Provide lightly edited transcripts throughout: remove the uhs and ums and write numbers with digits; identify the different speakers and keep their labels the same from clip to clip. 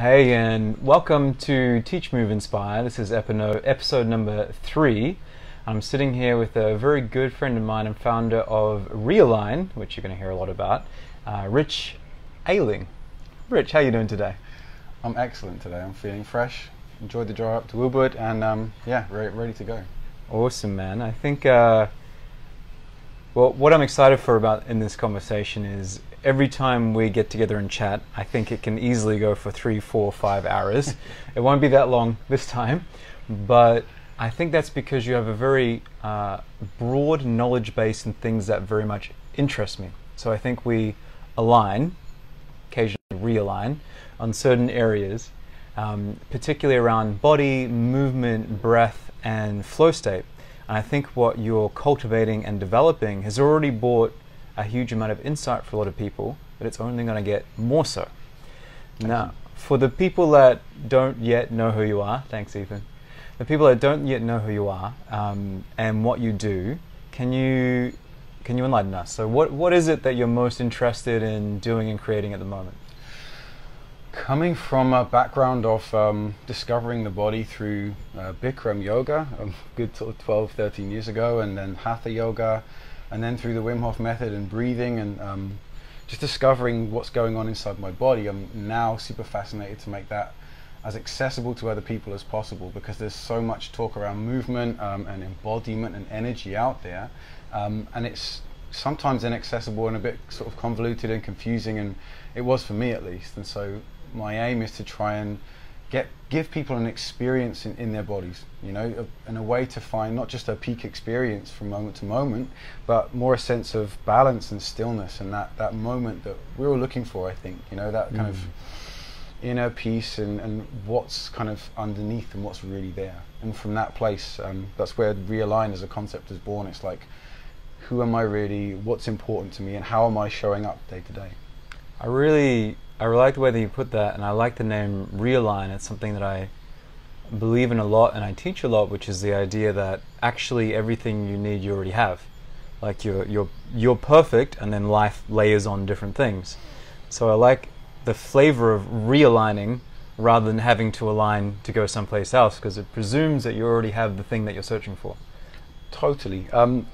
Speaker 1: Hey, and welcome to Teach, Move, Inspire. This is episode number 3. I'm sitting here with a very good friend of mine and founder of Realign, which you're going to hear a lot about, Rich Ayling. Rich, how are you doing today?
Speaker 2: I'm excellent today. I'm feeling fresh. Enjoyed the drive up to Woodward, and yeah, ready to go.
Speaker 1: Awesome, man. I think, well, what I'm excited for about in this conversation is every time we get together and chat, I think it can easily go for 3, 4, 5 hours. It won't be that long this time, but I think that's because you have a very broad knowledge base in things that very much interest me. So I think we align, occasionally realign, on certain areas, particularly around body, movement, breath, and flow state. And I think what you're cultivating and developing has already brought a huge amount of insight for a lot of people, but it's only going to get more so. Now, for the people that don't yet know who you are, thanks Ethan, the people that don't yet know who you are and what you do, can you enlighten us? So what is it that you're most interested in doing and creating at the moment?
Speaker 2: Coming from a background of discovering the body through Bikram yoga, a good sort of 12, 13 years ago, and then Hatha yoga, and then through the Wim Hof method and breathing and just discovering what's going on inside my body, I'm now super fascinated to make that as accessible to other people as possible, because there's so much talk around movement and embodiment and energy out there, and it's sometimes inaccessible and a bit sort of convoluted and confusing, and it was for me at least. And so my aim is to try and give people an experience in their bodies, you know, and a way to find not just a peak experience from moment to moment, but more a sense of balance and stillness, and that moment that we're all looking for, I think, you know, that kind of inner peace and what's kind of underneath and what's really there. And from that place, that's where Realign as a concept is born. It's like, who am I really, what's important to me, and how am I showing up day to day?
Speaker 1: I really like the way that you put that, and I like the name Realign. It's something that I believe in a lot and I teach a lot, which is the idea that actually everything you need you already have. Like you're perfect, and then life layers on different things. So I like the flavor of realigning rather than having to align to go someplace else, because it presumes that you already have the thing that you're searching for.
Speaker 2: Totally. You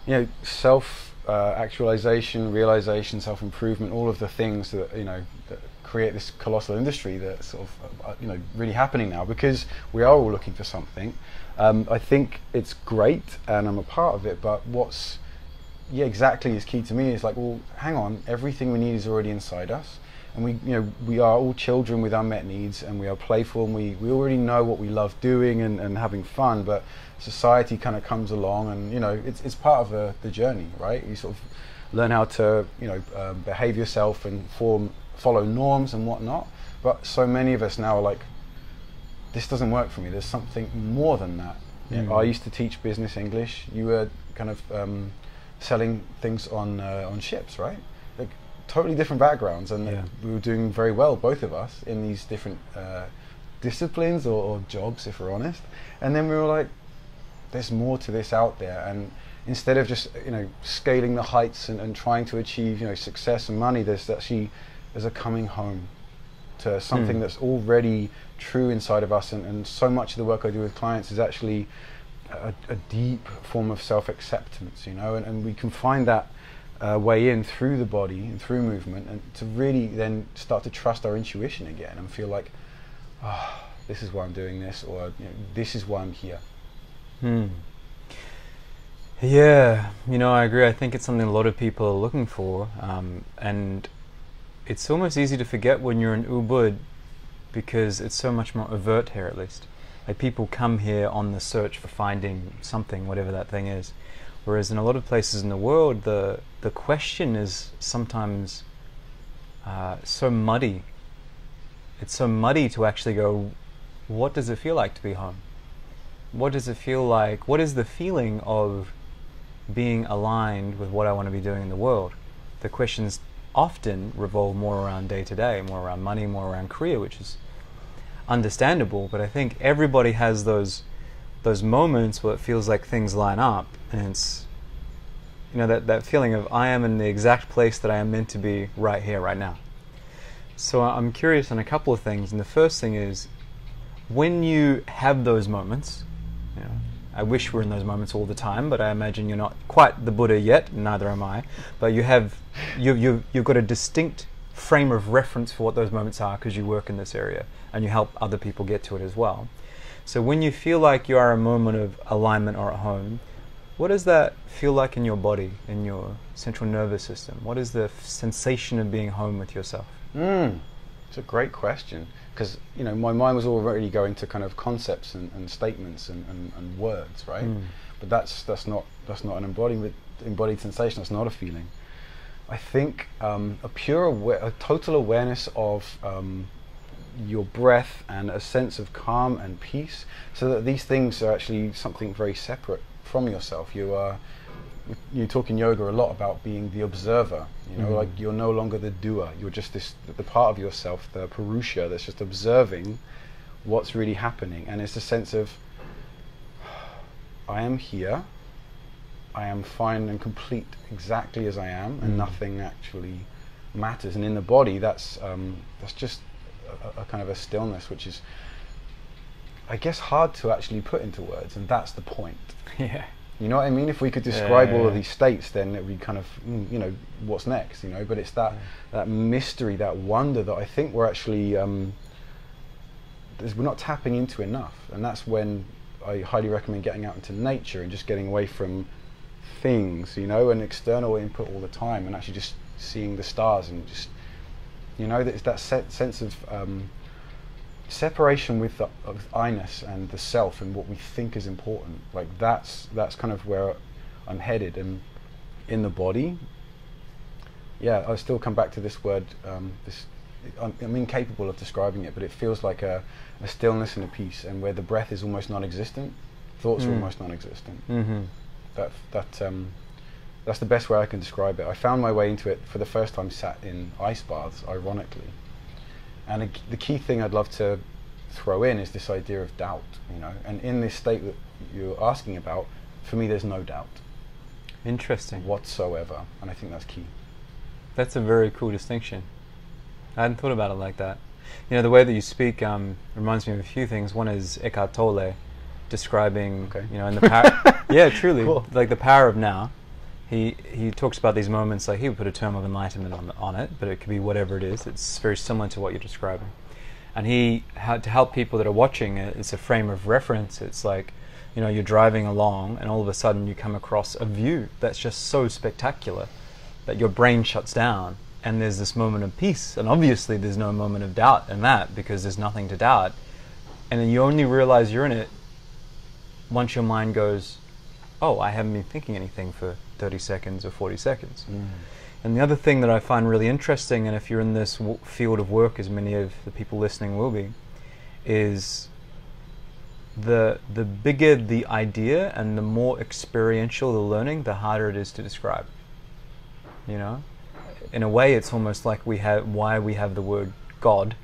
Speaker 2: know, actualization, realization, self-improvement, all of the things that, you know, that create this colossal industry that's sort of, you know, really happening now, because we are all looking for something. I think it's great and I'm a part of it, but what's exactly is key to me is like, well, hang on, everything we need is already inside us, and we are all children with unmet needs, and we are playful, and we already know what we love doing and having fun, but society kind of comes along, and, you know, it's part of the journey, right? You sort of learn how to, you know, behave yourself and follow norms and whatnot, but so many of us now are like, this doesn't work for me, there's something more than that. I used to teach business English. You were kind of selling things on ships, right? Like, totally different backgrounds, and we were doing very well, both of us, in these different disciplines or jobs, if we're honest. And then we were like, there's more to this out there, and instead of just, you know, scaling the heights and trying to achieve, you know, success and money, there's a coming home to something that's already true inside of us, and so much of the work I do with clients is actually a deep form of self-acceptance, you know, and we can find that way in through the body and through movement, and to really then start to trust our intuition again and feel like, oh, this is why I'm doing this, or, you know, this is why I'm here.
Speaker 1: Yeah, you know, I agree. I think it's something a lot of people are looking for, and it's almost easy to forget when you're in Ubud, because it's so much more overt here, at least. Like, people come here on the search for finding something, whatever that thing is. Whereas in a lot of places in the world, the question is sometimes so muddy. It's so muddy to actually go, what does it feel like to be home? What does it feel like? What is the feeling of being aligned with what I want to be doing in the world? The questions often revolve more around day to day, more around money, more around career, which is understandable, but I think everybody has those moments where it feels like things line up, and it's, you know, that feeling of I am in the exact place that I am meant to be right here, right now. So I'm curious on a couple of things, and the first thing is, when you have those moments, you know, I wish we're in those moments all the time, but I imagine you're not quite the Buddha yet, neither am I. But you've got a distinct frame of reference for what those moments are because you work in this area and you help other people get to it as well. So when you feel like you are a moment of alignment or at home, what does that feel like in your body, in your central nervous system? What is the sensation of being home with yourself?
Speaker 2: It's a great question, because my mind was already going to kind of concepts and statements and words, right? But that's not an embodied sensation. That's not a feeling. I think a total awareness of your breath and a sense of calm and peace, so that these things are actually something very separate from yourself. You talk in yoga a lot about being the observer, like you're no longer the doer, you're just the part of yourself, the Purusha, that's just observing what's really happening. And it's a sense of, I am here, I am fine and complete exactly as I am, and nothing actually matters. And in the body, that's just a kind of a stillness, which is, I guess, hard to actually put into words, and that's the point.
Speaker 1: Yeah.
Speaker 2: You know what I mean? If we could describe all of these states, then it would be kind of, what's next, But it's that mystery, that wonder that I think we're actually, we're not tapping into enough. And that's when I highly recommend getting out into nature and just getting away from things, and external input all the time, and actually just seeing the stars and just, it's that sense of separation with the I-ness and the self and what we think is important. Like that's kind of where I'm headed. And in the body, I still come back to this word. I'm incapable of describing it, but it feels like a stillness and a peace, and where the breath is almost non-existent, thoughts are almost non-existent. That's the best way I can describe it. I found my way into it for the first time sat in ice baths, ironically. And the key thing I'd love to throw in is this idea of doubt, And in this state that you're asking about, for me, there's no doubt.
Speaker 1: Interesting.
Speaker 2: Whatsoever. And I think that's key.
Speaker 1: That's a very cool distinction. I hadn't thought about it like that. The way that you speak reminds me of a few things. One is Eckhart Tolle describing, in the power. Yeah, truly, cool. Like the power of now. He talks about these moments, like he would put a term of enlightenment on it, but it could be whatever it is. It's very similar to what you're describing. And he had to help people that are watching it. It's a frame of reference. It's like, you're driving along and all of a sudden you come across a view that's just so spectacular that your brain shuts down and there's this moment of peace. And obviously there's no moment of doubt in that, because there's nothing to doubt. And then you only realize you're in it once your mind goes, oh, I haven't been thinking anything for 30 seconds or 40 seconds. And the other thing that I find really interesting, and if you're in this field of work, as many of the people listening will be, is the bigger the idea and the more experiential the learning, the harder it is to describe. In a way, it's almost like why we have the word God.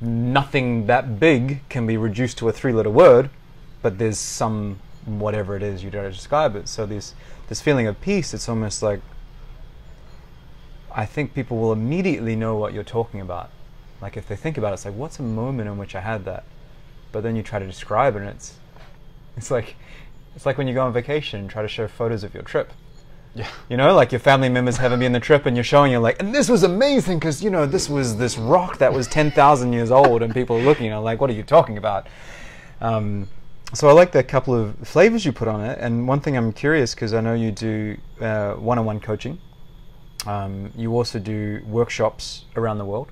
Speaker 1: Nothing that big can be reduced to a 3-letter word, but there's some whatever it is you don't describe it. So this feeling of peace, it's almost like, I think people will immediately know what you're talking about. Like if they think about it, it's like, what's a moment in which I had that? But then you try to describe it, and it's like when you go on vacation and try to show photos of your trip. Yeah. Like your family members haven't been on the trip and you're showing, you're like, and this was amazing because this was this rock that was 10,000 years old, and people are looking, like, what are you talking about? So I like the couple of flavors you put on it. And one thing I'm curious, because I know you do one-on-one coaching. You also do workshops around the world.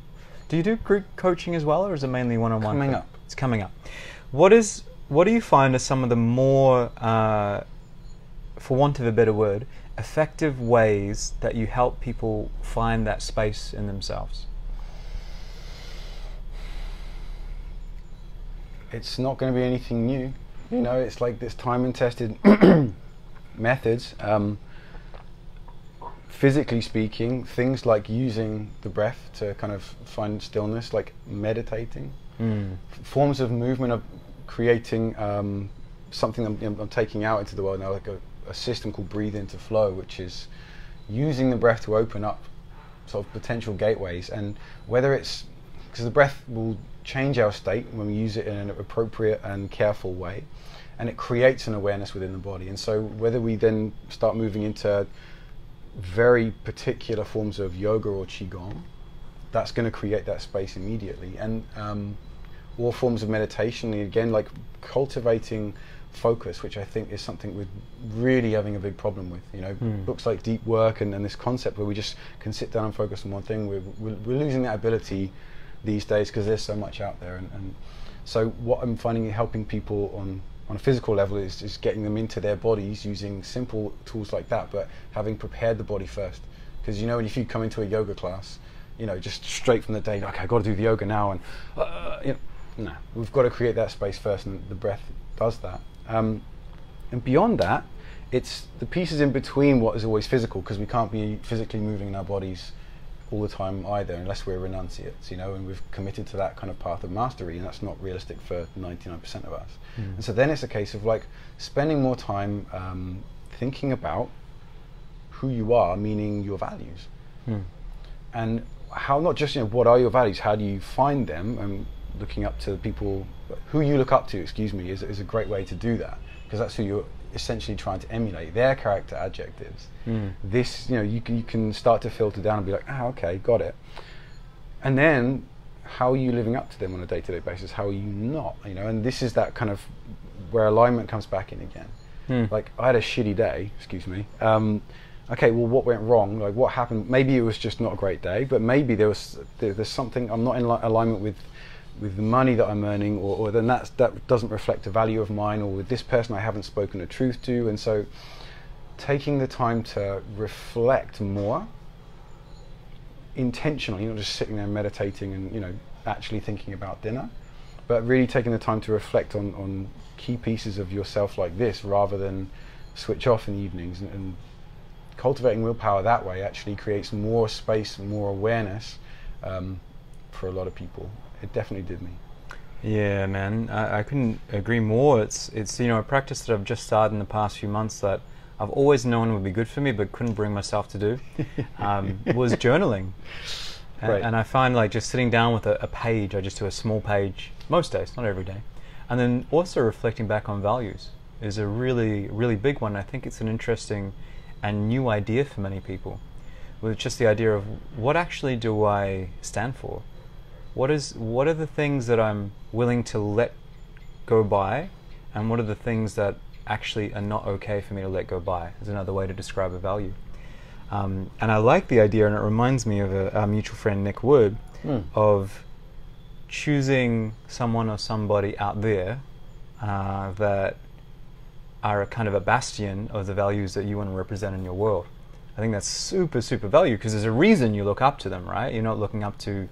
Speaker 1: Do you do group coaching as well, or is it mainly one-on-one?
Speaker 2: Coming up.
Speaker 1: It's coming up. What do you find are some of the more, for want of a better word, effective ways that you help people find that space in themselves?
Speaker 2: It's not going to be anything new. It's like this time and tested methods. Physically speaking, things like using the breath to kind of find stillness, like meditating. Forms of movement, of creating something I'm taking out into the world now, like a system called Breathe Into Flow, which is using the breath to open up sort of potential gateways, and whether it's because the breath will change our state when we use it in an appropriate and careful way, and it creates an awareness within the body. And so whether we then start moving into very particular forms of yoga or qigong, that's going to create that space immediately. And all forms of meditation, again, like cultivating focus, which I think is something we're really having a big problem with. You know, books like Deep Work and this concept where we just can sit down and focus on one thing, we're losing that ability these days because there's so much out there. And so what I'm finding helping people on a physical level is getting them into their bodies using simple tools like that, but having prepared the body first. Because, you know, if you come into a yoga class, you know, just straight from the day, like, I've got to do the yoga now, and you know, no, we've got to create that space first, and the breath does that. And beyond that, it's the pieces in between what is always physical, because we can't be physically moving in our bodies all the time either, unless we're renunciates, you know, and we've committed to that kind of path of mastery, and that's not realistic for 99% of us. And so then it's a case of like spending more time thinking about who you are, meaning your values, and how, not just, you know, what are your values, how do you find them, and looking up to people who you look up to, excuse me, is a great way to do that, because that's who you're essentially trying to emulate, their character adjectives. This, you know, you can start to filter down and be like, okay, got it. And then how are you living up to them on a day-to-day basis? How are you not? You know, and this is that kind of where alignment comes back in again. Like, I had a shitty day, excuse me. Okay, well, what went wrong? Like, what happened? Maybe it was just not a great day, but maybe there's something, I'm not in alignment with the money that I'm earning, or then that doesn't reflect a value of mine, or with this person I haven't spoken the truth to. And so taking the time to reflect more intentionally, not just sitting there meditating and, you know, actually thinking about dinner, but really taking the time to reflect on key pieces of yourself like this, rather than switch off in the evenings. And cultivating willpower that way actually creates more space and more awareness for a lot of people. It definitely did me.
Speaker 1: Yeah, man, I couldn't agree more. It's you know, a practice that I've just started in the past few months that I've always known would be good for me, but couldn't bring myself to do, was journaling. And I find, like, just sitting down with a page, I just do a small page most days, not every day, and then also reflecting back on values is a really, really big one. I think it's an interesting and new idea for many people, with just the idea of, what actually do I stand for? What are the things that I'm willing to let go by, and what are the things that actually are not okay for me to let go by, is another way to describe a value. And I like the idea, and it reminds me of our mutual friend Nick Wood, of choosing someone or somebody out there that are a kind of a bastion of the values that you want to represent in your world. I think that's super, super valuable, because there's a reason you look up to them, right? You're not looking up to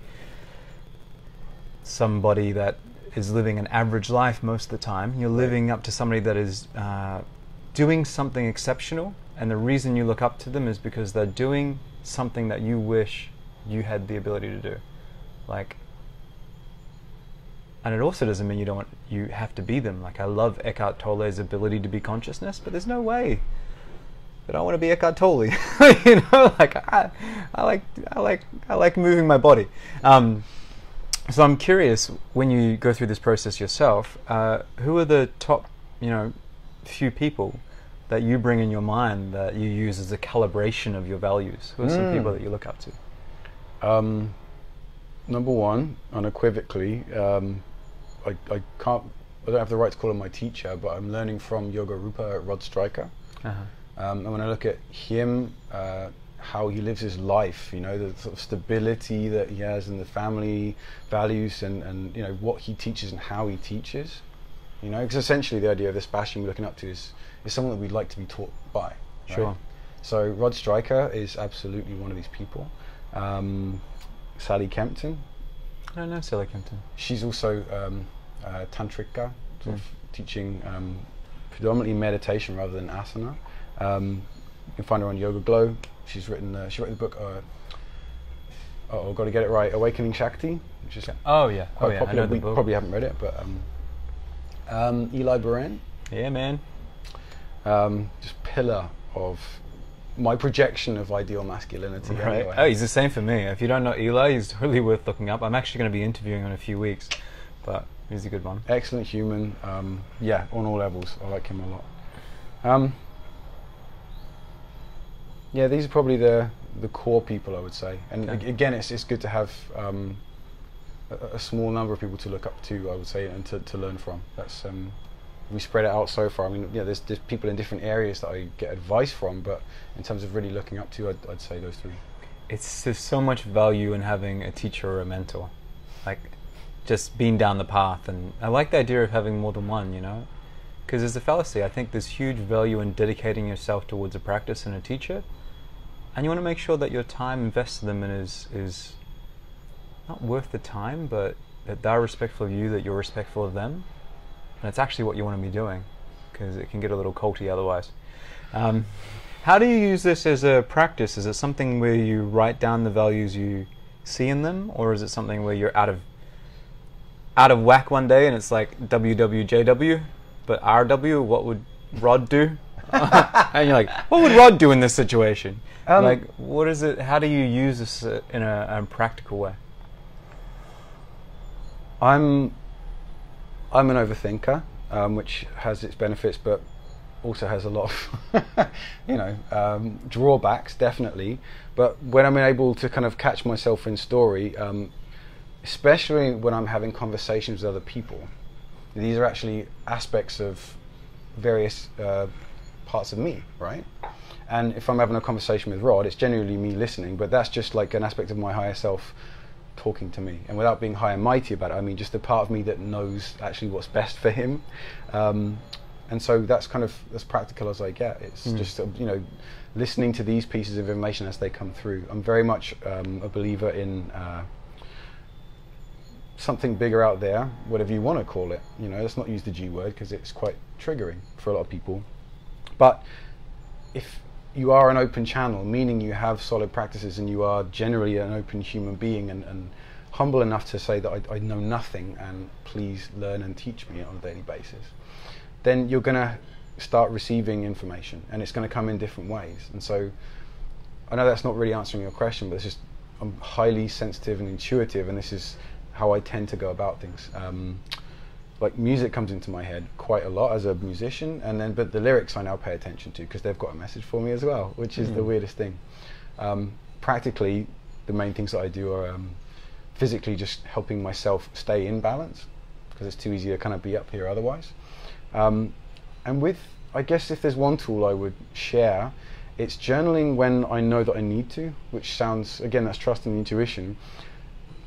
Speaker 1: somebody that is living an average life most of the time. You're living up to somebody that is doing something exceptional, and the reason you look up to them is because they're doing something that you wish you had the ability to do. Like, and it also doesn't mean you have to be them. Like, I love Eckhart Tolle's ability to be consciousness, but there's no way that I want to be Eckhart Tolle. You know, like, I like moving my body. So I'm curious, when you go through this process yourself, who are the top, you know, few people that you bring in your mind that you use as a calibration of your values? Who are some people that you look up to?
Speaker 2: Number one, unequivocally, I don't have the right to call him my teacher, but I'm learning from Yoga Rupa, Rod Stryker. And when I look at him, how he lives his life, you know, the sort of stability that he has in the family values, and you know, what he teaches and how he teaches, you know, because essentially the idea of this bastion we're looking up to is someone that we'd like to be taught by. Right?
Speaker 1: Sure.
Speaker 2: So Rod Stryker is absolutely one of these people. Sally Kempton.
Speaker 1: I don't know Sally Kempton.
Speaker 2: She's also tantrika, sort of teaching predominantly meditation rather than asana. You can find her on Yoga Glow. She wrote the book. Got to get it right. Awakening Shakti, which is
Speaker 1: popular.
Speaker 2: I know the book. Probably haven't read it, but Eli Boren.
Speaker 1: Yeah, man.
Speaker 2: Just pillar of my projection of ideal masculinity.
Speaker 1: Right.
Speaker 2: Anyway.
Speaker 1: Oh, he's the same for me. If you don't know Eli, he's totally worth looking up. I'm actually going to be interviewing him in a few weeks, but he's a good one.
Speaker 2: Excellent human. Yeah, on all levels. I like him a lot. Yeah, these are probably the core people, I would say. And again, it's good to have a small number of people to look up to, I would say, and to learn from. That's we spread it out so far. I mean, yeah, there's people in different areas that I get advice from, but in terms of really looking up to, I'd say those three.
Speaker 1: There's so much value in having a teacher or a mentor, like just being down the path. And I like the idea of having more than one, you know, because there's a fallacy. I think there's huge value in dedicating yourself towards a practice and a teacher, and you want to make sure that your time invested in them is not worth the time, but that they're respectful of you, that you're respectful of them. And it's actually what you want to be doing, because it can get a little culty otherwise. How do you use this as a practice? Is it something where you write down the values you see in them, or is it something where you're out of whack one day and it's like WWJW, but RW, what would Rod do? And you're like, what would Rod do in this situation? Like, what is it? How do you use this in a practical way?
Speaker 2: I'm an overthinker, which has its benefits, but also has a lot of, drawbacks, definitely. But when I'm able to kind of catch myself in story, especially when I'm having conversations with other people, these are actually aspects of various parts of me, right? And if I'm having a conversation with Rod, it's genuinely me listening, but that's just like an aspect of my higher self talking to me, and without being high and mighty about it, I mean just the part of me that knows actually what's best for him, and so that's kind of as practical as I get. It's just listening to these pieces of information as they come through. I'm very much a believer in something bigger out there, whatever you want to call it. Let's not use the G word because it's quite triggering for a lot of people. But if you are an open channel, meaning you have solid practices and you are generally an open human being and humble enough to say that I know nothing and please learn and teach me on a daily basis, then you're going to start receiving information, and it's going to come in different ways. And so I know that's not really answering your question, but it's just I'm highly sensitive and intuitive, and this is how I tend to go about things. Like music comes into my head quite a lot as a musician, but the lyrics I now pay attention to because they've got a message for me as well, which is the weirdest thing. Practically, the main things that I do are physically just helping myself stay in balance, because it's too easy to kind of be up here otherwise. And I guess if there's one tool I would share, it's journaling when I know that I need to, which sounds, again, that's trust and intuition,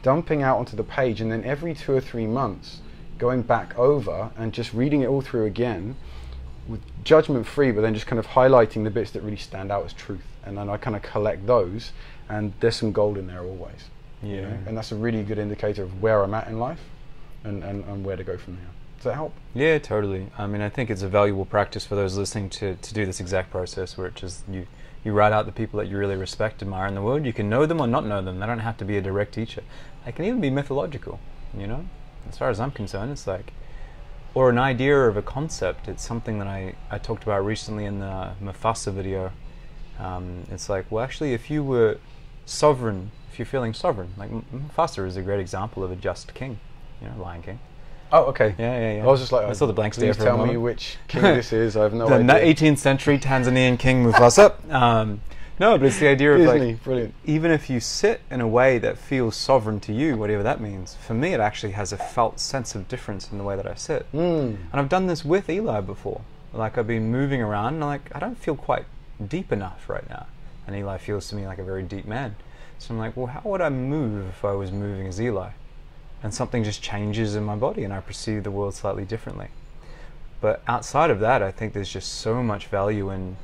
Speaker 2: dumping out onto the page, and then every 2 or 3 months, going back over and just reading it all through again, with judgment free, but then just kind of highlighting the bits that really stand out as truth. And then I kind of collect those, and there's some gold in there always.
Speaker 1: Yeah.
Speaker 2: And that's a really good indicator of where I'm at in life and where to go from there. Does that help?
Speaker 1: Yeah, totally. I mean, I think it's a valuable practice for those listening to do this exact process, where it's just you write out the people that you really respect, admire in the world. You can know them or not know them. They don't have to be a direct teacher. They can even be mythological, As far as I'm concerned, it's like, or an idea of a concept. It's something that I talked about recently in the Mufasa video. It's like, well, actually, if you were sovereign, if you're feeling sovereign, like Mufasa is a great example of a just king, Lion King.
Speaker 2: Oh, okay.
Speaker 1: Yeah.
Speaker 2: I was just like,
Speaker 1: I saw the blank stare
Speaker 2: please
Speaker 1: for a
Speaker 2: tell me
Speaker 1: moment.
Speaker 2: which king this is. I have no
Speaker 1: the
Speaker 2: idea.
Speaker 1: 18th century Tanzanian king Mufasa. No, but it's the idea of
Speaker 2: Disney,
Speaker 1: like,
Speaker 2: brilliant.
Speaker 1: Even if you sit in a way that feels sovereign to you, whatever that means, for me it actually has a felt sense of difference in the way that I sit. And I've done this with Eli before. Like, I've been moving around and I don't feel quite deep enough right now. And Eli feels to me like a very deep man. So I'm like, well, how would I move if I was moving as Eli? And something just changes in my body and I perceive the world slightly differently. But outside of that, I think there's just so much value in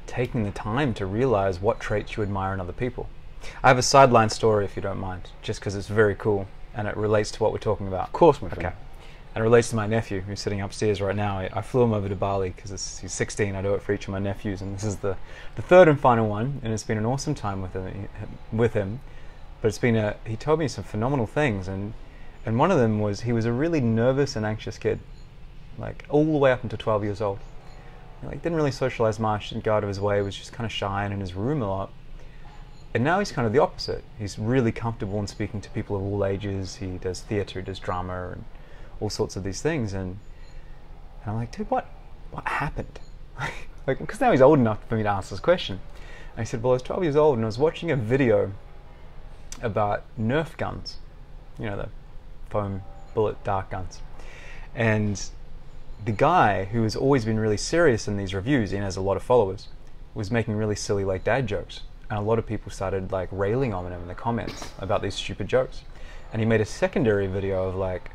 Speaker 1: taking the time to realize what traits you admire in other people. I have a sideline story, if you don't mind, just because it's very cool and it relates to what we're talking about.
Speaker 2: Of course, my friend.
Speaker 1: Okay. And it relates to my nephew who's sitting upstairs right now. I flew him over to Bali because he's 16. I do it for each of my nephews, and this is the third and final one. And it's been an awesome time with him. But he told me some phenomenal things, and one of them was he was a really nervous and anxious kid, like all the way up until 12 years old. He like didn't really socialize much, didn't go out of his way, was just kind of shy and in his room a lot. And now he's kind of the opposite. He's really comfortable in speaking to people of all ages. He does theatre, he does drama, and all sorts of these things. And I'm like, dude, what happened? Like, because now he's old enough for me to ask this question. And he said, well, I was 12 years old and I was watching a video about Nerf guns. You know, the foam bullet dart guns. And the guy, who has always been really serious in these reviews and has a lot of followers, was making really silly like dad jokes. And a lot of people started like railing on him in the comments about these stupid jokes. And he made a secondary video of like,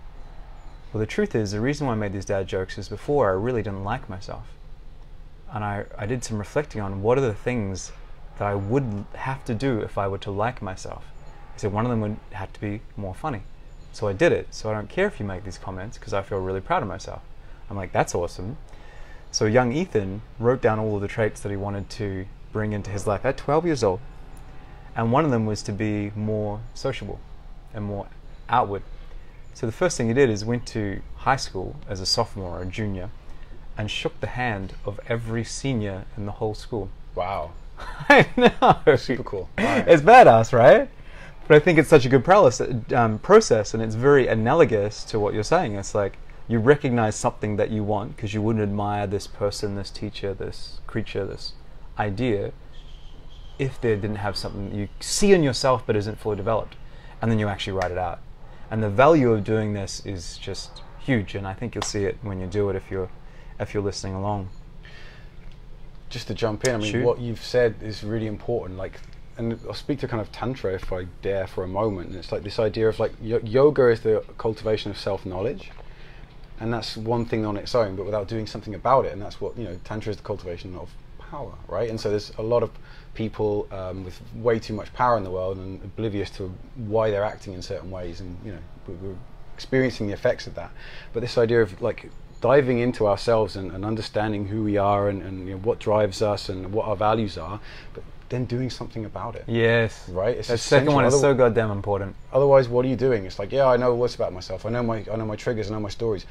Speaker 1: well, the truth is, the reason why I made these dad jokes is before I really didn't like myself. And I did some reflecting on what are the things that I would have to do if I were to like myself. He said one of them would have to be more funny. So I did it. So I don't care if you make these comments because I feel really proud of myself. I'm like, that's awesome. So young Ethan wrote down all of the traits that he wanted to bring into his life at 12 years old. And one of them was to be more sociable and more outward. So the first thing he did is went to high school as a sophomore or a junior and shook the hand of every senior in the whole school.
Speaker 2: Wow.
Speaker 1: I know.
Speaker 2: Super cool. Right.
Speaker 1: It's badass, right? But I think it's such a good process, and it's very analogous to what you're saying. It's like you recognize something that you want because you wouldn't admire this person, this teacher, this creature, this idea if they didn't have something that you see in yourself but isn't fully developed, and then you actually write it out. And the value of doing this is just huge, and I think you'll see it when you do it if you're listening along.
Speaker 2: Just to jump in, I mean, what you've said is really important. Like, and I'll speak to kind of Tantra if I dare for a moment. And it's like this idea of like yoga is the cultivation of self-knowledge, and that's one thing on its own, but without doing something about it. And that's what, you know, Tantra is the cultivation of power, right? And so there's a lot of people with way too much power in the world and oblivious to why they're acting in certain ways, and you know, we're experiencing the effects of that. But this idea of like diving into ourselves and understanding who we are and you know, what drives us and what our values are, but then doing something about it.
Speaker 1: Yes.
Speaker 2: Right? It's
Speaker 1: that second one is so goddamn important.
Speaker 2: Otherwise, what are you doing? It's like, yeah, I know what's about myself. I know my triggers. I know my stories.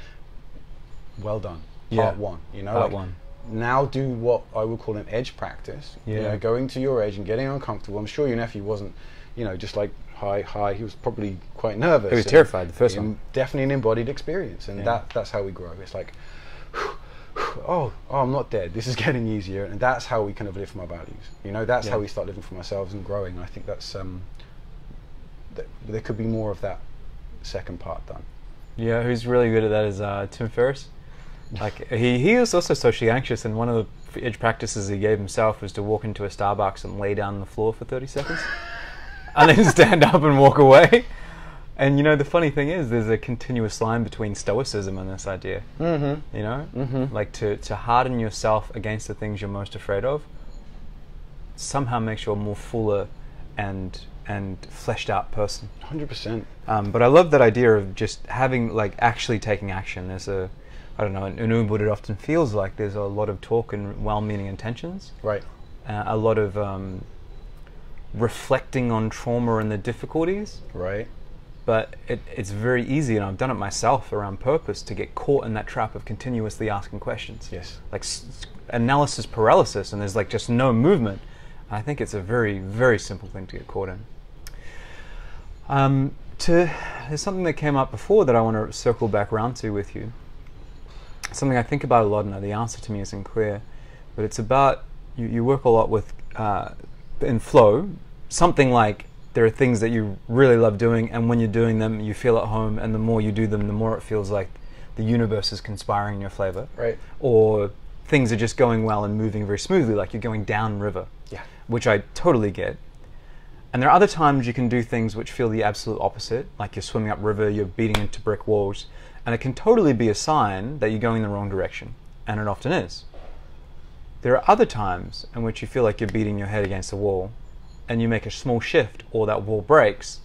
Speaker 2: Well done. Part one. You know,
Speaker 1: part
Speaker 2: like,
Speaker 1: one.
Speaker 2: Now do what I would call an edge practice.
Speaker 1: Yeah.
Speaker 2: You know, going to your edge and getting uncomfortable. I'm sure your nephew wasn't, you know, just like hi. He was probably quite nervous.
Speaker 1: He was terrified the first one.
Speaker 2: Definitely an embodied experience, and that's how we grow. It's like, oh, I'm not dead. This is getting easier, and that's how we kind of live from our values. You know, that's how we start living for ourselves and growing. And I think that's there could be more of that second part done.
Speaker 1: Yeah, who's really good at that is Tim Ferriss. Like he was also socially anxious, and one of the edge practices he gave himself was to walk into a Starbucks and lay down on the floor for 30 seconds, and then stand up and walk away. And you know, the funny thing is, there's a continuous line between stoicism and this idea. Mm-hmm. You know, like to harden yourself against the things you're most afraid of somehow makes you a more fuller and fleshed out person.
Speaker 2: 100%.
Speaker 1: But I love that idea of just having, like, actually taking action. There's I don't know, in Ubuntu it often feels like there's a lot of talk and well-meaning intentions.
Speaker 2: Right.
Speaker 1: A lot of reflecting on trauma and the difficulties.
Speaker 2: Right.
Speaker 1: But it's very easy, and I've done it myself around purpose, to get caught in that trap of continuously asking questions.
Speaker 2: Yes. Like
Speaker 1: analysis paralysis, and there's like just no movement. I think it's a very, very simple thing to get caught in. There's something that came up before that I want to circle back around to with you. Something I think about a lot, and the answer to me isn't clear, but it's about, you work a lot with, in flow, something like there are things that you really love doing, and when you're doing them, you feel at home, and the more you do them, the more it feels like the universe is conspiring in your favor.
Speaker 2: Right.
Speaker 1: Or things are just going well and moving very smoothly, like you're going down river.
Speaker 2: Yeah.
Speaker 1: Which I totally get. And there are other times you can do things which feel the absolute opposite, like you're swimming up river, you're beating into brick walls, and it can totally be a sign that you're going in the wrong direction, and it often is. There are other times in which you feel like you're beating your head against a wall, and you make a small shift, or that wall breaks,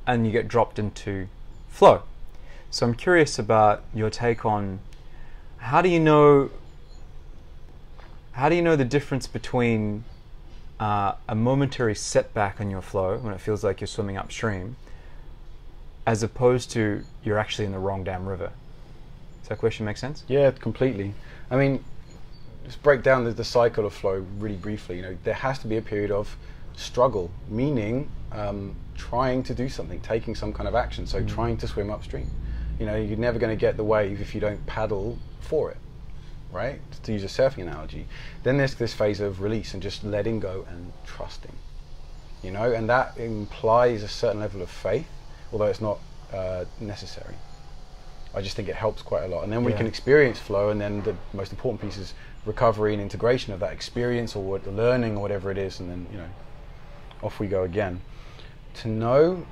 Speaker 1: and you get dropped into flow. So I'm curious about your take on how do you know the difference between a momentary setback on your flow when it feels like you're swimming upstream, as opposed to you're actually in the wrong damn river. Does that question make sense?
Speaker 2: Yeah, completely. I mean, let's break down the cycle of flow really briefly. You know, there has to be a period of struggle, meaning trying to do something, taking some kind of action. So trying to swim upstream. You know, you're never going to get the wave if you don't paddle for it, right? To use a surfing analogy. Then there's this phase of release and just letting go and trusting. You know, and that implies a certain level of faith, although it's not necessary. I just think it helps quite a lot. And then we can experience flow, and then the most important piece is recovery and integration of that experience or the learning or whatever it is, and then, you know, off we go again. To know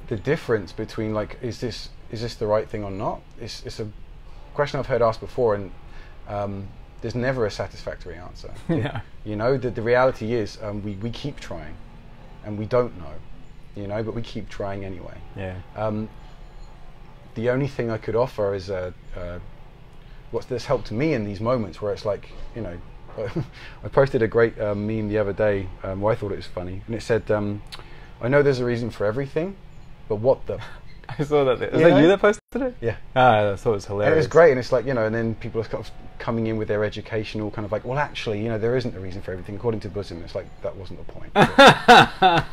Speaker 2: the difference between, like, is this the right thing or not? It's a question I've heard asked before, and there's never a satisfactory answer.
Speaker 1: Yeah.
Speaker 2: You know, the reality is we keep trying, and we don't know, you know, but we keep trying anyway.
Speaker 1: Yeah.
Speaker 2: The only thing I could offer is what's this helped me in these moments where it's like, you know, I posted a great meme the other day where I thought it was funny, and it said, I know there's a reason for everything, but what the...
Speaker 1: I saw that. Is that you that posted it?
Speaker 2: Yeah.
Speaker 1: I thought it was hilarious.
Speaker 2: And it was great, and it's like, you know, and then people are kind of coming in with their educational kind of like, well, actually, you know, there isn't a reason for everything according to Bosom. It's like, that wasn't the point.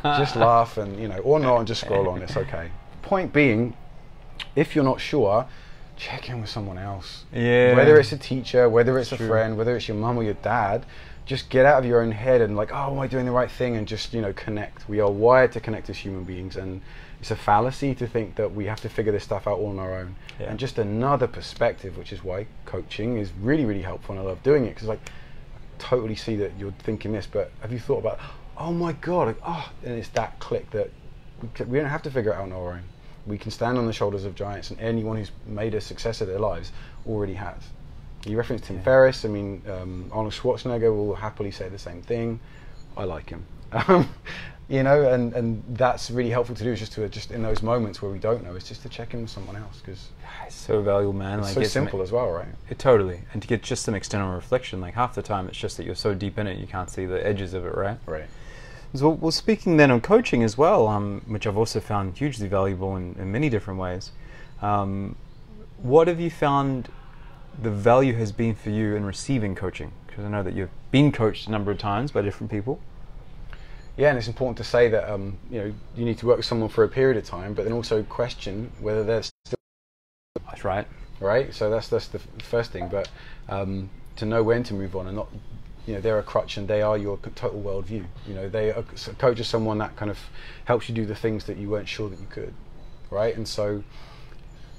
Speaker 2: Just laugh and, you know, or not, and just scroll on. It's okay. Point being, if you're not sure, check in with someone else.
Speaker 1: Yeah.
Speaker 2: Whether it's a teacher, whether it's
Speaker 1: True.
Speaker 2: a friend, whether it's your mum or your dad, just get out of your own head and like, oh, am I doing the right thing? And just, you know, connect. We are wired to connect as human beings, and it's a fallacy to think that we have to figure this stuff out all on our own. Yeah. And just another perspective, which is why coaching is really, really helpful, and I love doing it, because like, I totally see that you're thinking this, but have you thought about, oh my God, like, oh, and it's that click that we don't have to figure it out on our own. We can stand on the shoulders of giants, and anyone who's made a success of their lives already has. You referenced Tim Ferriss. I mean, Arnold Schwarzenegger will happily say the same thing. I like him. You know, and that's really helpful to do, is just in those moments where we don't know, it's just to check in with someone else, because
Speaker 1: it's so valuable, man.
Speaker 2: It's
Speaker 1: like,
Speaker 2: so simple as well, right?
Speaker 1: Totally. And to get just some external reflection, like half the time it's just that you're so deep in it you can't see the edges of it, right?
Speaker 2: Right.
Speaker 1: So, well, speaking then on coaching as well, which I've also found hugely valuable in many different ways, what have you found the value has been for you in receiving coaching? Because I know that you've been coached a number of times by different people.
Speaker 2: Yeah, and it's important to say that you know, you need to work with someone for a period of time, but then also question whether they're still...
Speaker 1: That's right.
Speaker 2: Right? So that's the first thing, but to know when to move on, and not, you know, they're a crutch and they are your total worldview. You know, a coach is someone that kind of helps you do the things that you weren't sure that you could, right? And so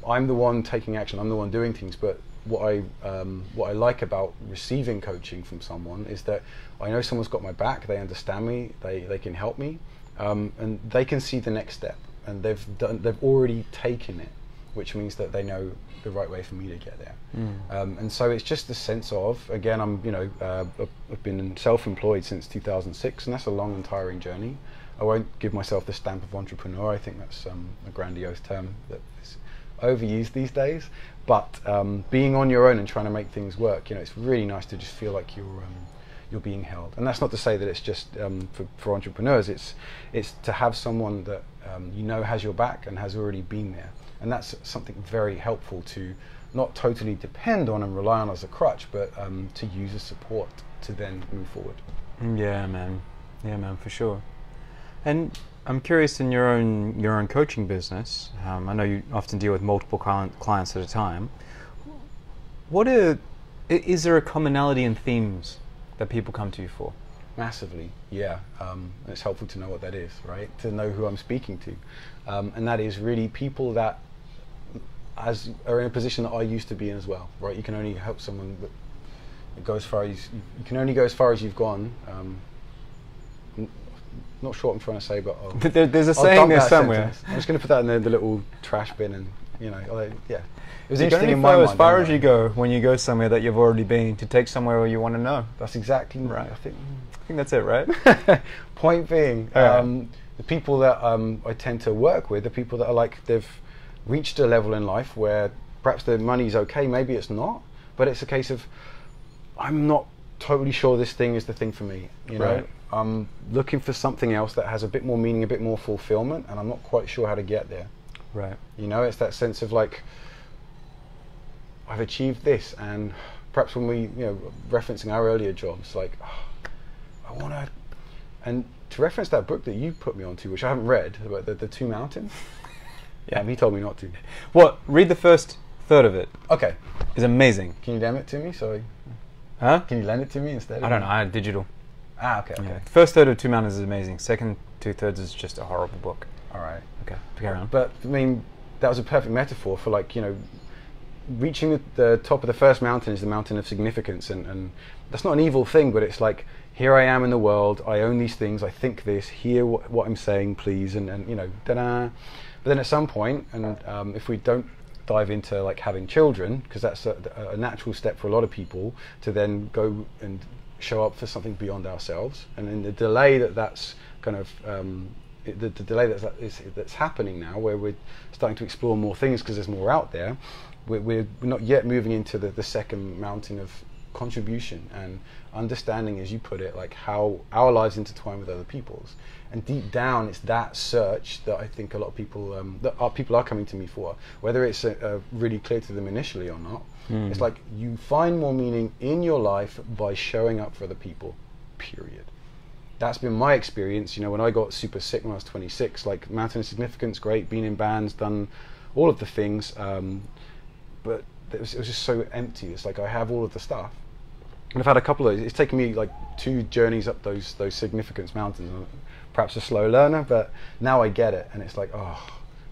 Speaker 2: I'm the one taking action, I'm the one doing things, but what I like about receiving coaching from someone is that I know someone's got my back, they understand me, they can help me, and they can see the next step, and they've already taken it, which means that they know the right way for me to get there. And so it's just the sense of, again, I've been self-employed since 2006, and that's a long and tiring journey. I won't give myself the stamp of entrepreneur. I think that's a grandiose term that is overused these days. But being on your own and trying to make things work, you know, it's really nice to just feel like you're being held. And that's not to say that it's just for entrepreneurs. It's to have someone that you know has your back and has already been there. And that's something very helpful to not totally depend on and rely on as a crutch, but to use as support to then move forward.
Speaker 1: Yeah, man. Yeah, man, for sure. And I'm curious, in your own coaching business, I know you often deal with multiple clients at a time. Is there a commonality in themes that people come to you for?
Speaker 2: Massively, yeah. It's helpful to know what that is, right? To know who I'm speaking to. And that is really people that are in a position that I used to be in as well, right? You can only help someone, but it goes far as you can only go as far as you've gone. Not sure what I'm trying to say, but
Speaker 1: there's a saying there somewhere.
Speaker 2: I'm just going to put that in the little trash bin, and you know, yeah. It was
Speaker 1: you
Speaker 2: interesting
Speaker 1: can
Speaker 2: in my mind.
Speaker 1: as far as you go when you go somewhere that you've already been, to take somewhere where you want to know.
Speaker 2: That's exactly
Speaker 1: right.
Speaker 2: I think
Speaker 1: that's it, right?
Speaker 2: Point being, the people that I tend to work with are people that are like, they've reached a level in life where perhaps the money's okay, maybe it's not, but it's a case of, I'm not totally sure this thing is the thing for me, you know?
Speaker 1: Right.
Speaker 2: I'm looking for something else that has a bit more meaning, a bit more fulfillment, and I'm not quite sure how to get there.
Speaker 1: Right.
Speaker 2: You know, it's that sense of like, I've achieved this, and perhaps when we, referencing our earlier jobs, like, I want to, and to reference that book that you put me onto, which I haven't read, about the Two Mountains. Yeah, he told me not to.
Speaker 1: What? Read the first third of it.
Speaker 2: Okay.
Speaker 1: It's amazing.
Speaker 2: Can you lend it to me? Sorry.
Speaker 1: Huh?
Speaker 2: Can you lend it to me instead?
Speaker 1: I don't know. I had digital.
Speaker 2: Okay.
Speaker 1: Yeah. First third of Two Mountains is amazing. Second 2/3 is just a horrible book.
Speaker 2: All right.
Speaker 1: Okay. Carry on.
Speaker 2: But I mean, that was a perfect metaphor for, like, reaching the top of the first mountain is the mountain of significance, and that's not an evil thing, but it's like, here I am in the world, I own these things, I think this, hear what I'm saying, please, and ta-da. But then at some point, and if we don't dive into like having children, because that's a natural step for a lot of people, to then go and show up for something beyond ourselves, and in the delay that's kind of the delay that's happening now, where we're starting to explore more things because there's more out there, we're not yet moving into the second mountain of contribution and understanding, as you put it, like how our lives intertwine with other people's. And deep down, it's that search that I think a lot of people people are coming to me for, whether it's really clear to them initially or not. It's like, you find more meaning in your life by showing up for other people, period. That's been my experience. When I got super sick when I was 26, like, mountain of significance, great, been in bands, done all of the things, but it was just so empty. It's like, I have all of the stuff, and I've had a couple of, it's taken me like 2 journeys up those significance mountains. I'm perhaps a slow learner, but now I get it, and it's like,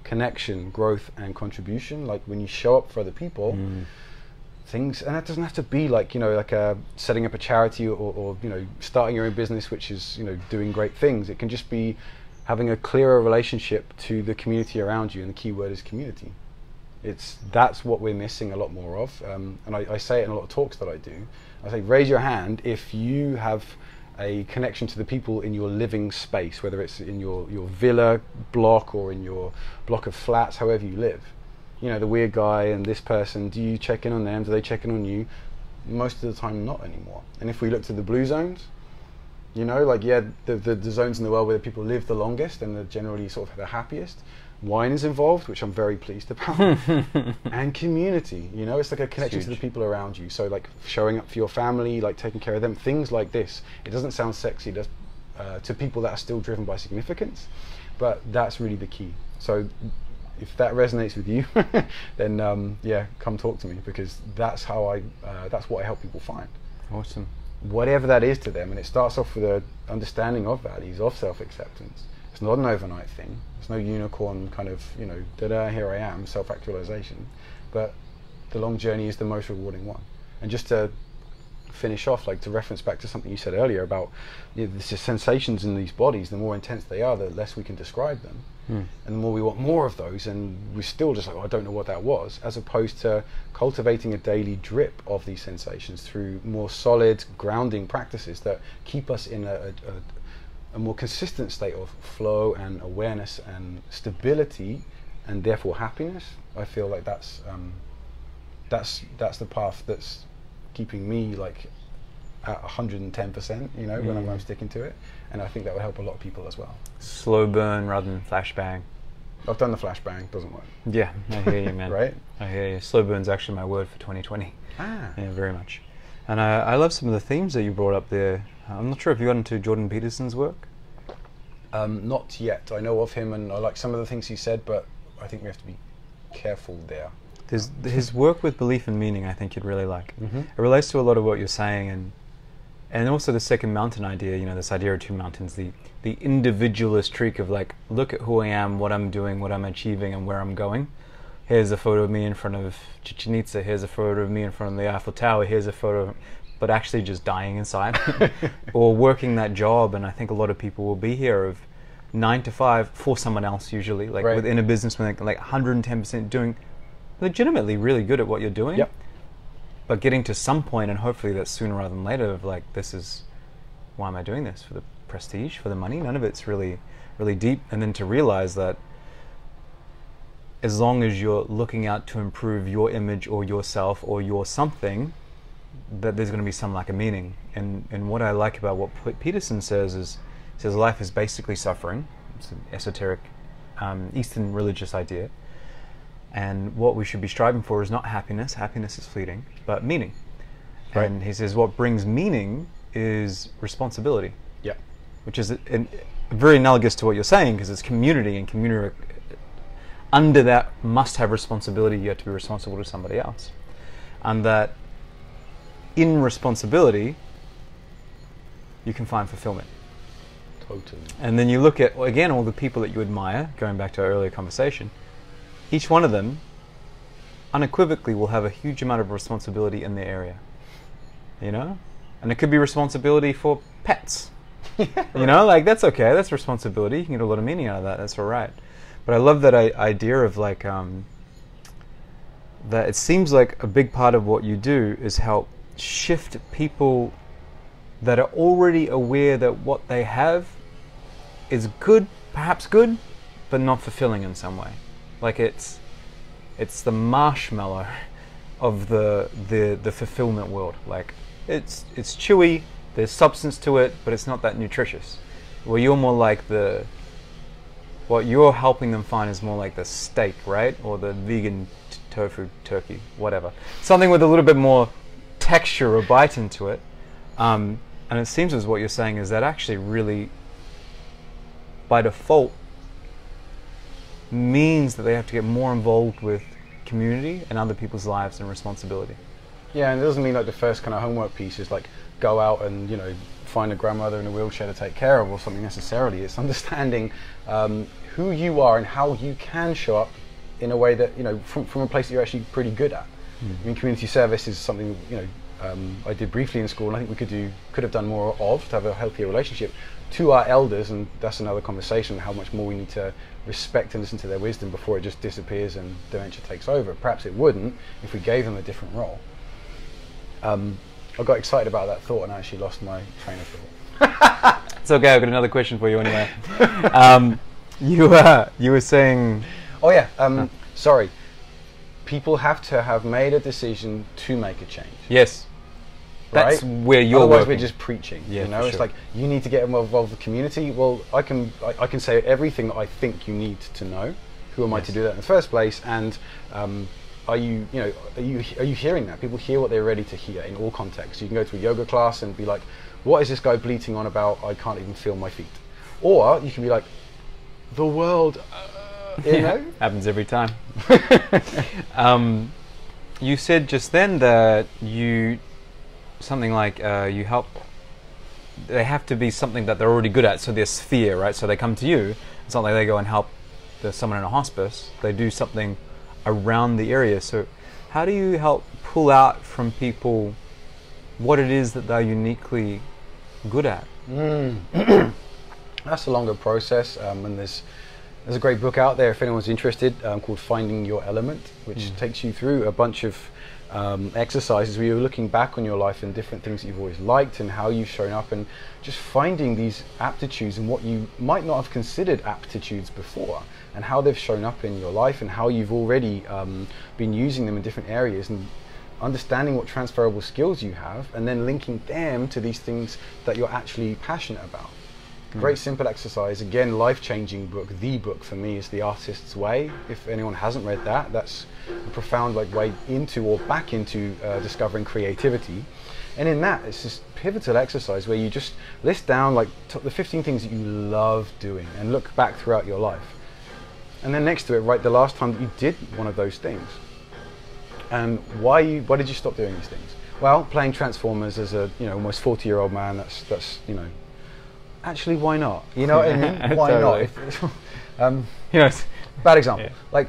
Speaker 2: connection, growth, and contribution. Like, when you show up for other people, things, and that doesn't have to be like, like setting up a charity or starting your own business, which is, doing great things. It can just be having a clearer relationship to the community around you, and the key word is community. That's what we're missing a lot more of, and I say it in a lot of talks that I do. I say, raise your hand if you have a connection to the people in your living space, whether it's in your villa block or in your block of flats, however you live. The weird guy and this person, do you check in on them? Do they check in on you? Most of the time, not anymore. And if we look to the blue zones, the zones in the world where people live the longest and are generally sort of the happiest, wine is involved, which I'm very pleased about, and community. It's like a connection to the people around you. So, like, showing up for your family, like taking care of them, things like this. It doesn't sound sexy to people that are still driven by significance, but that's really the key. So, if that resonates with you, then come talk to me, because that's that's what I help people find.
Speaker 1: Awesome.
Speaker 2: Whatever that is to them, and it starts off with an understanding of values, of self-acceptance. It's not an overnight thing. It's no unicorn kind of, da-da, here I am, self-actualization. But the long journey is the most rewarding one. And just to finish off, like, to reference back to something you said earlier about the sensations in these bodies, the more intense they are, the less we can describe them. And the more we want more of those, and we're still just like, I don't know what that was, as opposed to cultivating a daily drip of these sensations through more solid grounding practices that keep us in a more consistent state of flow and awareness and stability, and therefore happiness. I feel like that's the path that's keeping me like at 110%, when I'm sticking to it, and I think that would help a lot of people as well.
Speaker 1: Slow burn rather than flashbang.
Speaker 2: I've done the flashbang, doesn't work.
Speaker 1: Yeah, I hear you, man.
Speaker 2: Right?
Speaker 1: I hear you. Slow burn's actually my word for 2020.
Speaker 2: Ah.
Speaker 1: Yeah, very much. And I love some of the themes that you brought up there. I'm not sure if you got into Jordan Peterson's work.
Speaker 2: Not yet. I know of him, and I like some of the things he said, but I think we have to be careful there.
Speaker 1: There's his work with belief and meaning, I think you'd really like.
Speaker 2: Mm-hmm.
Speaker 1: It relates to a lot of what you're saying, and also the second mountain idea, this idea of 2 mountains, the individualist streak of like, look at who I am, what I'm doing, what I'm achieving, and where I'm going. Here's a photo of me in front of Chichen Itza, here's a photo of me in front of the Eiffel Tower, here's a photo, but actually just dying inside. Or working that job, and I think a lot of people will be here of 9 to 5 for someone else usually, like within a business when they're like 110% doing legitimately really good at what you're doing.
Speaker 2: Yep.
Speaker 1: But getting to some point, and hopefully that's sooner rather than later, of like, this is, why am I doing this? For the prestige, for the money? None of it's really, really deep. And then to realize that as long as you're looking out to improve your image or yourself or your something, that there's going to be some lack of meaning. And what I like about what Peterson says is, he says life is basically suffering. It's an esoteric Eastern religious idea. And what we should be striving for is not happiness. Happiness is fleeting, but meaning.
Speaker 2: Right.
Speaker 1: And he says what brings meaning is responsibility.
Speaker 2: Yeah.
Speaker 1: Which is very analogous to what you're saying, because it's community, and community under that must have responsibility. You have to be responsible to somebody else, and that in responsibility you can find fulfillment.
Speaker 2: Totally.
Speaker 1: And then you look at, again, all the people that you admire, going back to our earlier conversation, each one of them unequivocally will have a huge amount of responsibility in their area, you know? And it could be responsibility for pets. You know, like, that's okay, that's responsibility. You can get a lot of meaning out of that, that's all right. But I love that idea of, like, that it seems like a big part of what you do is help shift people that are already aware that what they have is good, perhaps good, but not fulfilling in some way. Like, it's the marshmallow of the fulfillment world. Like, it's chewy, there's substance to it, but it's not that nutritious. Well, you're more like what you're helping them find is more like the steak, right? Or the vegan tofu, turkey, whatever. Something with a little bit more texture or bite into it. And it seems as what you're saying is that actually really, by default, means that they have to get more involved with community and other people's lives and responsibility.
Speaker 2: Yeah, and it doesn't mean like the first kind of homework piece is like go out and, you know, find a grandmother in a wheelchair to take care of or something necessarily. It's understanding who you are and how you can show up in a way that, you know, from a place that you're actually pretty good at. I mean, community service is something, you know, I did briefly in school, and I think we could have done more of to have a healthier relationship to our elders, and that's another conversation, how much more we need to respect and listen to their wisdom before it just disappears and dementia takes over. Perhaps it wouldn't if we gave them a different role. I got excited about that thought and I actually lost my train of thought.
Speaker 1: It's okay, I've got another question for you anyway. You were saying...
Speaker 2: Oh yeah, sorry. People have to have made a decision to make a change.
Speaker 1: Yes. That's
Speaker 2: right?
Speaker 1: where you're
Speaker 2: Otherwise
Speaker 1: working.
Speaker 2: we're just preaching.
Speaker 1: Yeah,
Speaker 2: you know,
Speaker 1: for
Speaker 2: it's
Speaker 1: sure.
Speaker 2: like you need to get involved with the community. Well, I can say everything that I think you need to know. Who am I to do that in the first place? And are you hearing that? People hear what they're ready to hear in all contexts. You can go to a yoga class and be like, what is this guy bleating on about? I can't even feel my feet. Or you can be like, the world, you know?
Speaker 1: Happens every time. You said just then that something like you help, they have to be something that they're already good at, so their sphere, right? So they come to you, it's not like they go and help someone in a hospice, they do something around the area. So how do you help pull out from people what it is that they're uniquely good at?
Speaker 2: That's a longer process, and there's a great book out there if anyone's interested called Finding Your Element, which takes you through a bunch of exercises where you're looking back on your life and different things that you've always liked and how you've shown up, and just finding these aptitudes and what you might not have considered aptitudes before, and how they've shown up in your life and how you've already been using them in different areas, and understanding what transferable skills you have and then linking them to these things that you're actually passionate about. Great simple exercise, again, life-changing book. The book for me is The Artist's Way. If anyone hasn't read that, that's a profound way into or back into discovering creativity. And in that, it's this pivotal exercise where you just list down the 15 things that you love doing and look back throughout your life. And then next to it, write the last time that you did one of those things. And why did you stop doing these things? Well, playing Transformers as a almost 40-year-old man, that's actually, why not? You know what I mean? Why not? Bad example. Yeah.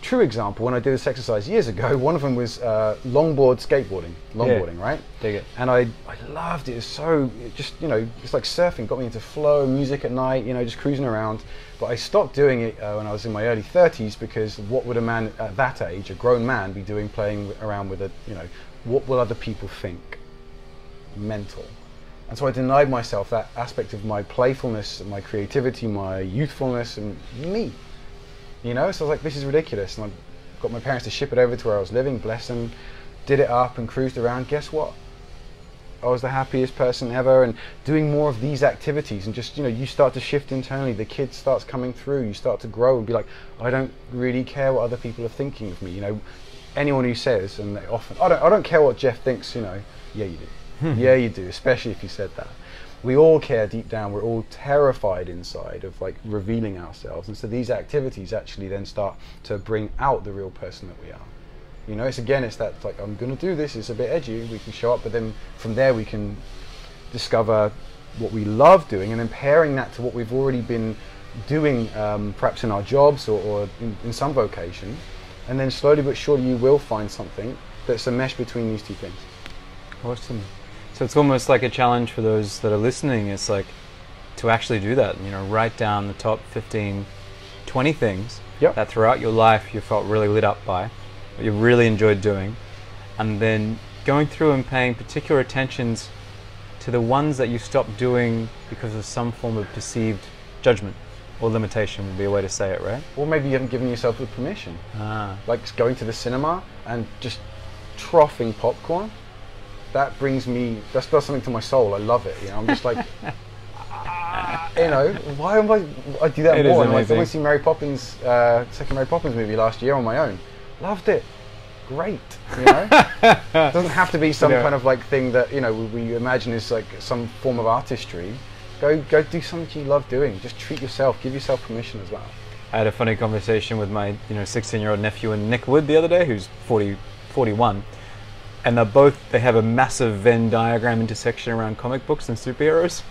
Speaker 2: True example, when I did this exercise years ago, one of them was longboarding, right?
Speaker 1: Dig it.
Speaker 2: And I loved it. It's like surfing, got me into flow, music at night, just cruising around. But I stopped doing it when I was in my early 30s, because what would a man at that age, a grown man, be doing playing around with what will other people think? Mental. And so I denied myself that aspect of my playfulness, my creativity, my youthfulness, and me. So I was like, this is ridiculous. And I got my parents to ship it over to where I was living, bless them, did it up and cruised around. Guess what? I was the happiest person ever, and doing more of these activities, and just, you start to shift internally, the kid starts coming through, you start to grow and be like, I don't really care what other people are thinking of me. anyone who says, and they often, I don't care what Jeff thinks, you know, yeah you do, yeah you do, especially if you said that. We all care deep down. We're all terrified inside of like revealing ourselves, and so these activities actually then start to bring out the real person that we are. You know, it's that like, I'm going to do this. It's a bit edgy. We can show up, but then from there we can discover what we love doing, and then pairing that to what we've already been doing, perhaps in our jobs or in some vocation, and then slowly but surely you will find something that's a mesh between these two things.
Speaker 1: Awesome. So it's almost like a challenge for those that are listening. It's like to actually do that, you know, write down the top 15, 20 things that throughout your life you felt really lit up by, what you really enjoyed doing, and then going through and paying particular attentions to the ones that you stopped doing because of some form of perceived judgment or limitation would be a way to say it, right?
Speaker 2: Or maybe you haven't given yourself the permission. Like going to the cinema and just troughing popcorn. That brings me, that does something to my soul. I love it. You know, I'm just like, you know, why am I do that more? And I went to see Mary Poppins, second Mary Poppins movie last year on my own. Loved it. Great. You know, it doesn't have to be some kind of like thing that, you know, we imagine is like some form of artistry. Go do something you love doing. Just treat yourself. Give yourself permission as well.
Speaker 1: I had a funny conversation with my 16-year-old nephew and Nick Wood the other day, who's 41. And they have a massive Venn diagram intersection around comic books and superheroes.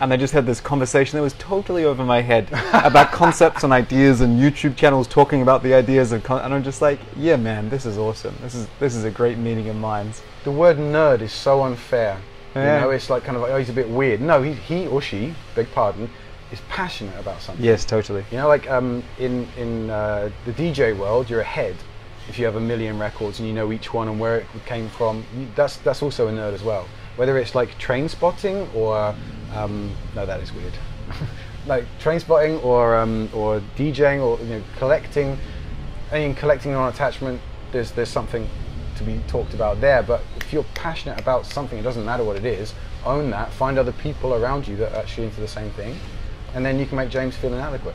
Speaker 1: And they just had this conversation that was totally over my head about concepts and ideas and YouTube channels talking about the ideas and I'm just like, yeah, man, this is awesome. This is a great meeting of minds. The
Speaker 2: word nerd is so unfair. Yeah. You know, it's like kind of like, oh, he's a bit weird. No, he or she, beg pardon, is passionate about something.
Speaker 1: Yes, totally.
Speaker 2: You know, like in the DJ world, you're ahead. If you have 1 million records and you know each one and where it came from, that's also a nerd as well. Whether it's like train spotting or no, that is weird. Like train spotting or DJing or collecting. I mean, collecting on attachment, there's something to be talked about there. But if you're passionate about something, it doesn't matter what it is. Own that. Find other people around you that are actually into the same thing, and then you can make James feel inadequate.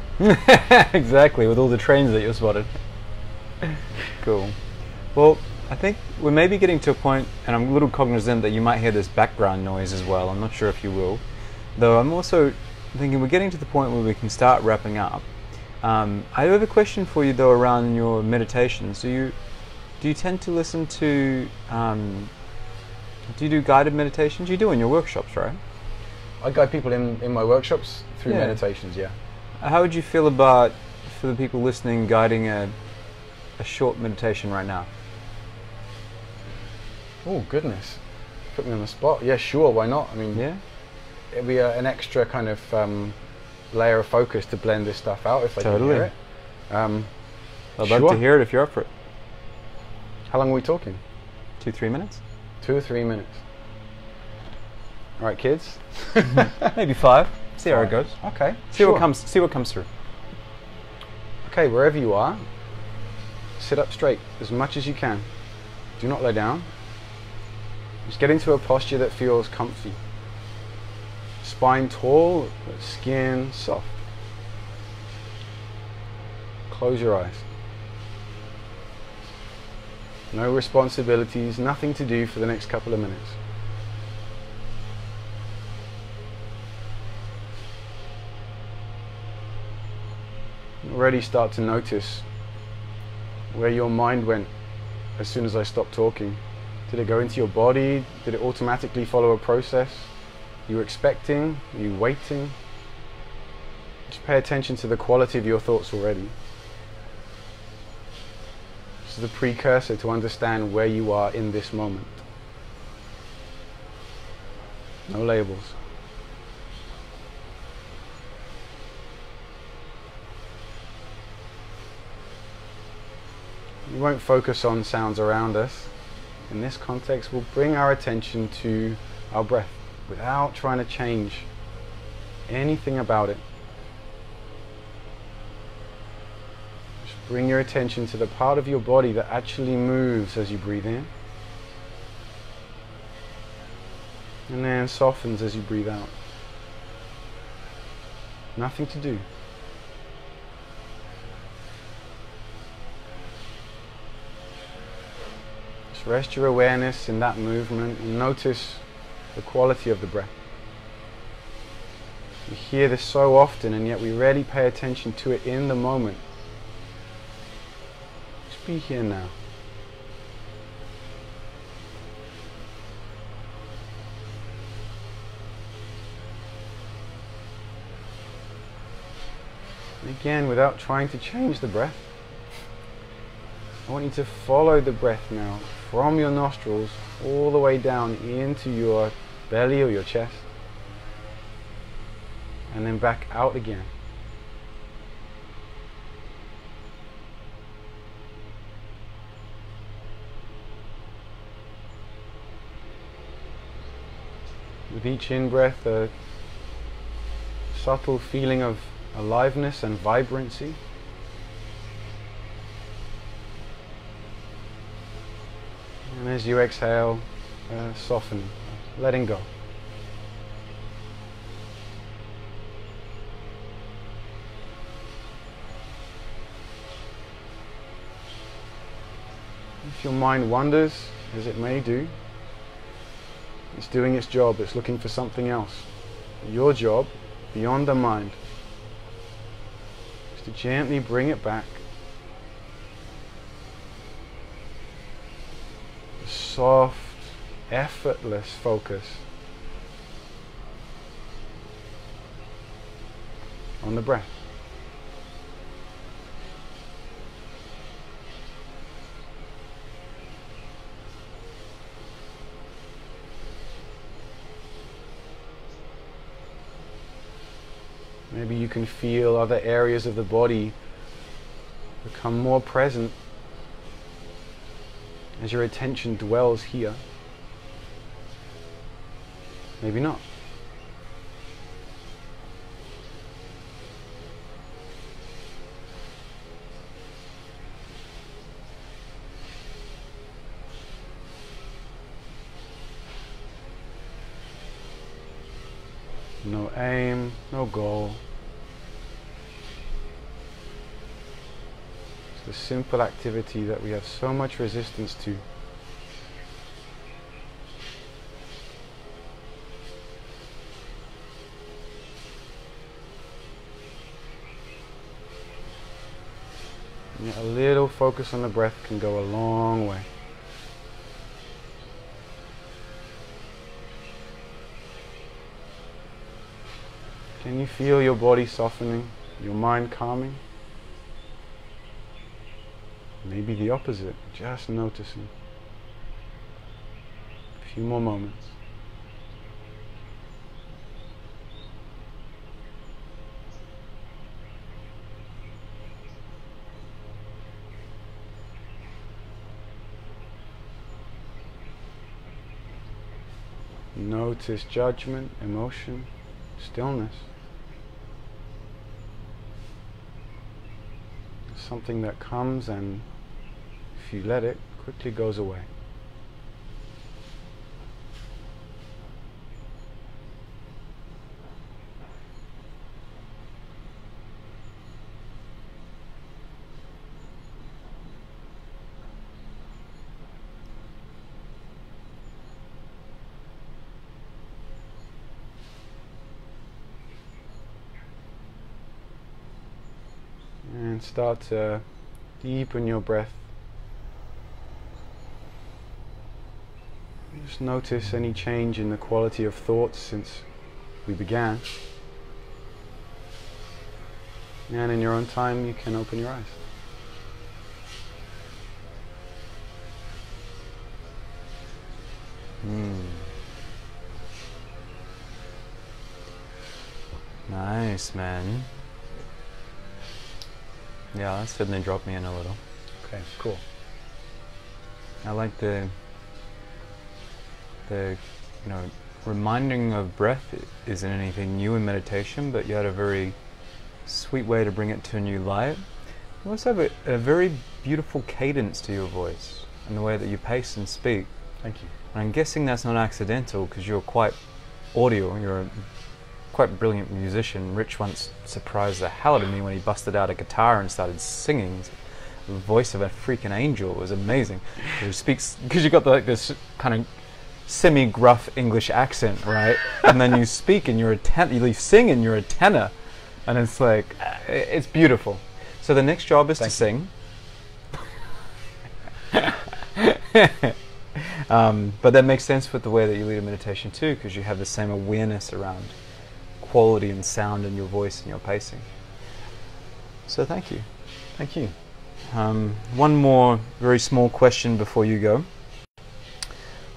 Speaker 1: Exactly, with all the trains that you spotted. Cool. Well, I think we're maybe getting to a point, and I'm a little cognizant that you might hear this background noise as well. I'm not sure if you will. Though I'm also thinking we're getting to the point where we can start wrapping up. I have a question for you though around your meditations. Do you tend to listen to, do you do guided meditations? You do in your workshops, right?
Speaker 2: I guide people in my workshops through meditations, yeah.
Speaker 1: How would you feel about, for the people listening, guiding a short meditation right now?
Speaker 2: Oh goodness, put me on the spot. Yeah, sure, why not? I mean, yeah, it'd be an extra kind of layer of focus to blend this stuff out if I can hear it.
Speaker 1: I'd love to hear it if you're up for it.
Speaker 2: How long are we talking?
Speaker 1: 2-3 minutes.
Speaker 2: 2 or 3 minutes. All right, kids.
Speaker 1: Maybe 5. See how it goes.
Speaker 2: Okay.
Speaker 1: See what comes through.
Speaker 2: Okay, wherever you are, sit up straight as much as you can. Do not lay down. Just get into a posture that feels comfy. Spine tall, but skin soft. Close your eyes. No responsibilities, nothing to do for the next couple of minutes. Already start to notice where your mind went as soon as I stopped talking. Did it go into your body? Did it automatically follow a process? You were expecting? Are you waiting? Just pay attention to the quality of your thoughts already. This is the precursor to understand where you are in this moment. No labels. We won't focus on sounds around us. In this context, we'll bring our attention to our breath without trying to change anything about it. Just bring your attention to the part of your body that actually moves as you breathe in, and then softens as you breathe out. Nothing to do. Just rest your awareness in that movement and notice the quality of the breath. We hear this so often and yet we rarely pay attention to it in the moment. Just be here now. And again, without trying to change the breath, I want you to follow the breath now from your nostrils all the way down into your belly or your chest, and then back out again. With each in-breath, a subtle feeling of aliveness and vibrancy. And as you exhale, soften, letting go. If your mind wanders, as it may do, it's doing its job, it's looking for something else. Your job, beyond the mind, is to gently bring it back. A soft, effortless focus on the breath. Maybe you can feel other areas of the body become more present as your attention dwells here. Maybe not. No aim, no goal. It's the simple activity that we have so much resistance to. And yet a little focus on the breath can go a long way. Can you feel your body softening, your mind calming? Maybe the opposite, just noticing. A few more moments. Notice judgment, emotion, stillness. Something that comes and, if you let it, quickly goes away. And start to deepen your breath. Just notice any change in the quality of thoughts since we began. And in your own time, you can open your eyes.
Speaker 1: Nice, man. Yeah, that certainly dropped me in a little.
Speaker 2: Okay, cool.
Speaker 1: I like the reminding of breath isn't anything new in meditation, but you had a very sweet way to bring it to a new light. You also have a very beautiful cadence to your voice and the way that you pace and speak.
Speaker 2: Thank you.
Speaker 1: And I'm guessing that's not accidental because you're quite audio. You're a quite brilliant musician. Rich once surprised the hell out of me when he busted out a guitar and started singing. the voice of a freaking angel. It was amazing. He speaks because you got like this kind of semi-gruff English accent, right? And then you speak and you're a tenor. You sing and you're a tenor, and it's like it's beautiful. So the next job is to sing. But that makes sense with the way that you lead a meditation too, because you have the same awareness around quality and sound in your voice and your pacing. So thank you.
Speaker 2: Thank you.
Speaker 1: One more very small question before you go,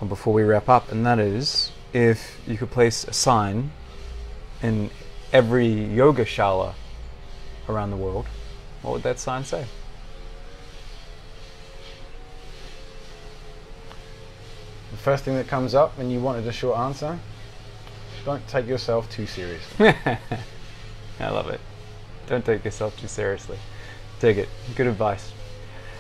Speaker 1: or before we wrap up, and that is, if you could place a sign in every yoga shala around the world, what would that sign say?
Speaker 2: The first thing that comes up when you wanted a short answer: don't take yourself too seriously.
Speaker 1: I love it. Don't take yourself too seriously. Dig it. Good advice.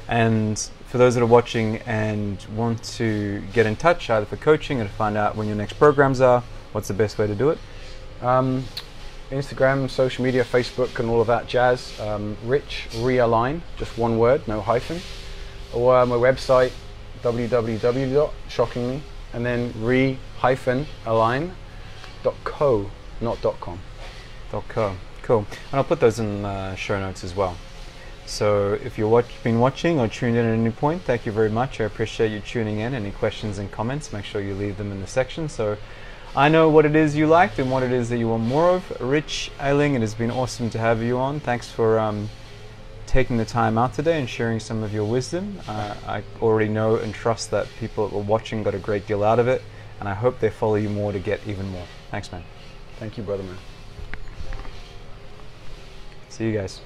Speaker 1: And for those that are watching and want to get in touch, either for coaching or to find out when your next programs are, what's the best way to do it?
Speaker 2: Instagram, social media, Facebook, and all of that jazz. Rich Realign, just one word, no hyphen. Or my website, www.shockingly, and then re-align.co, not .com.
Speaker 1: .co. Cool. And I'll put those in show notes as well. So if you've been watching or tuned in at any point, thank you very much. I appreciate you tuning in. Any questions and comments, make sure you leave them in the section so I know what it is you liked and what it is that you want more of. Rich, Ayling, it has been awesome to have you on. Thanks for taking the time out today and sharing some of your wisdom. I already know and trust that people that were watching got a great deal out of it, and I hope they follow you more to get even more. Thanks, man.
Speaker 2: Thank you, brother, man.
Speaker 1: See you guys.